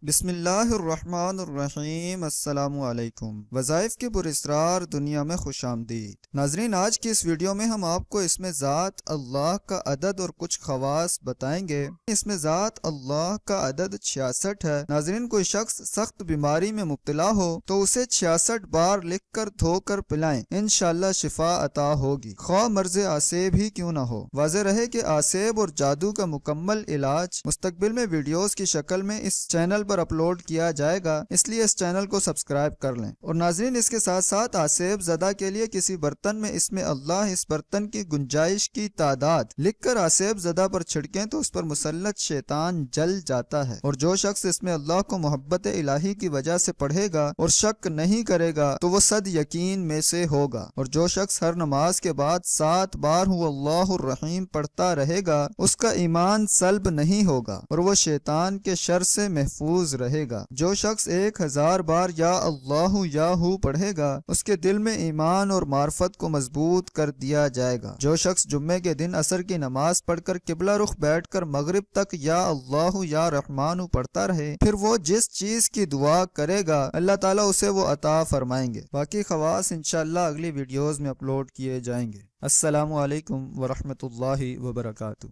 بسم اللہ الرحمن الرحیم۔ السلام علیکم۔ وظائف کے پراسرار دنیا میں خوش آمدید۔ ناظرین، آج کی اس ویڈیو میں ہم آپ کو اسم ذات اللہ کا عدد اور کچھ خواص بتائیں گے۔ اسم ذات اللہ کا عدد 66 ہے۔ ناظرین، کوئی شخص سخت بیماری میں مبتلا ہو تو اسے 66 بار لکھ کر دھو کر پلائیں، انشاءاللہ شفا عطا ہوگی، خواہ مرض آسیب ہی کیوں نہ ہو۔ واضح رہے کہ آسیب اور جادو کا مکمل علاج مستقبل میں ویڈیوز کی شکل میں اس چینل پر اپلوڈ کیا جائے گا، اس لیے اس چینل کو سبسکرائب کر لیں۔ اور ناظرین، اس کے ساتھ ساتھ آسیب زدہ کے لیے کسی برتن میں اسم اللہ، اس برتن کی گنجائش کی تعداد لکھ کر آسیب زدہ پر چھڑکیں تو اس پر مسلط شیطان جل جاتا ہے۔ اور جو شخص اسم اللہ کو محبت الہی کی وجہ سے پڑھے گا اور شک نہیں کرے گا تو وہ صد یقین میں سے ہوگا۔ اور جو شخص ہر نماز کے بعد 7 بار هو اللہ الرحیم پڑھتا رہے گا، اس کا ایمان سلب نہیں ہوگا اور وہ شیطان کے شر سے محفوظ رہے گا۔ جو شخص 1000 بار یا اللہ یا ہو پڑھے گا، اس کے دل میں ایمان اور معرفت کو مضبوط کر دیا جائے گا۔ جو شخص جمعے کے دن عصر کی نماز پڑھ کر قبلہ رخ بیٹھ کر مغرب تک یا اللہ یا رحمان پڑھتا رہے، پھر وہ جس چیز کی دعا کرے گا اللہ تعالیٰ اسے وہ عطا فرمائیں گے۔ باقی خواص انشاءاللہ اگلی ویڈیوز میں اپلوڈ کیے جائیں گے۔ السلام علیکم ورحمۃ اللہ وبرکاتہ۔